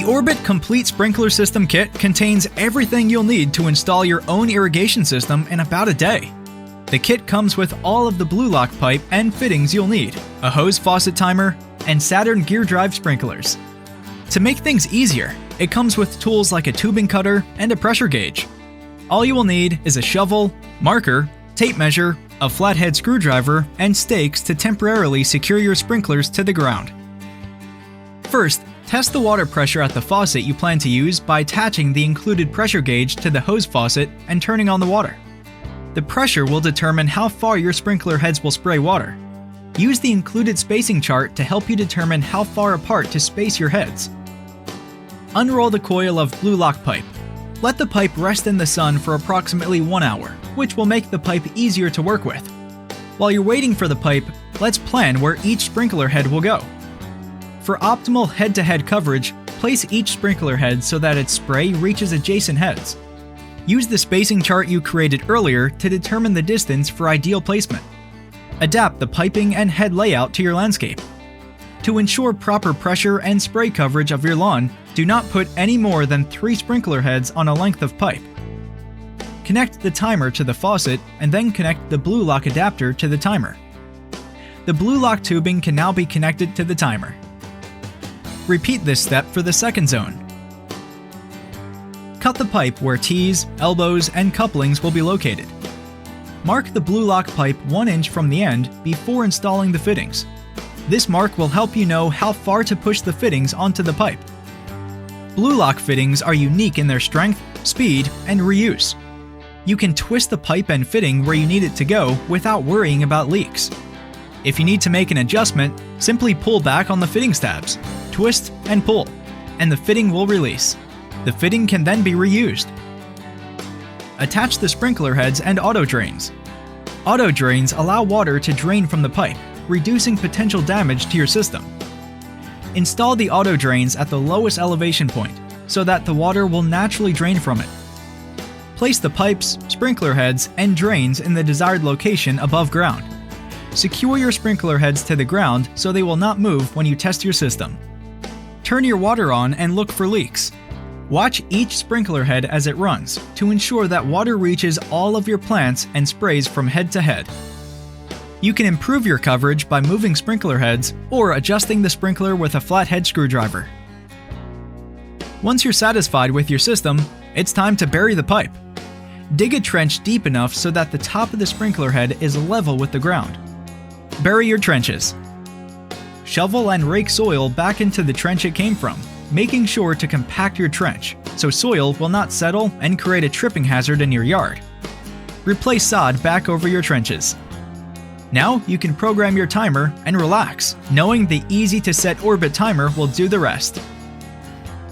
The Orbit Complete Sprinkler System Kit contains everything you'll need to install your own irrigation system in about a day. The kit comes with all of the blue lock pipe and fittings you'll need, a hose faucet timer, and Saturn gear drive sprinklers. To make things easier, it comes with tools like a tubing cutter and a pressure gauge. All you will need is a shovel, marker, tape measure, a flathead screwdriver, and stakes to temporarily secure your sprinklers to the ground. First, test the water pressure at the faucet you plan to use by attaching the included pressure gauge to the hose faucet and turning on the water. The pressure will determine how far your sprinkler heads will spray water. Use the included spacing chart to help you determine how far apart to space your heads. Unroll the coil of blue lock pipe. Let the pipe rest in the sun for approximately 1 hour, which will make the pipe easier to work with. While you're waiting for the pipe, let's plan where each sprinkler head will go. For optimal head-to-head coverage, place each sprinkler head so that its spray reaches adjacent heads. Use the spacing chart you created earlier to determine the distance for ideal placement. Adapt the piping and head layout to your landscape. To ensure proper pressure and spray coverage of your lawn, do not put any more than 3 sprinkler heads on a length of pipe. Connect the timer to the faucet and then connect the blue lock adapter to the timer. The blue lock tubing can now be connected to the timer. Repeat this step for the second zone. Cut the pipe where T's, elbows, and couplings will be located. Mark the blue lock pipe 1 inch from the end before installing the fittings. This mark will help you know how far to push the fittings onto the pipe. Blue lock fittings are unique in their strength, speed, and reuse. You can twist the pipe and fitting where you need it to go without worrying about leaks. If you need to make an adjustment, simply pull back on the fittings tabs, twist and pull, and the fitting will release. The fitting can then be reused. Attach the sprinkler heads and auto drains. Auto drains allow water to drain from the pipe, reducing potential damage to your system. Install the auto drains at the lowest elevation point so that the water will naturally drain from it. Place the pipes, sprinkler heads, and drains in the desired location above ground. Secure your sprinkler heads to the ground so they will not move when you test your system. Turn your water on and look for leaks. Watch each sprinkler head as it runs to ensure that water reaches all of your plants and sprays from head to head. You can improve your coverage by moving sprinkler heads or adjusting the sprinkler with a flathead screwdriver. Once you're satisfied with your system, it's time to bury the pipe. Dig a trench deep enough so that the top of the sprinkler head is level with the ground. Bury your trenches. Shovel and rake soil back into the trench it came from, making sure to compact your trench so soil will not settle and create a tripping hazard in your yard. Replace sod back over your trenches. Now you can program your timer and relax, knowing the easy-to-set Orbit timer will do the rest.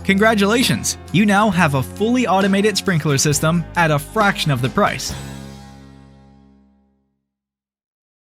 Congratulations! You now have a fully automated sprinkler system at a fraction of the price.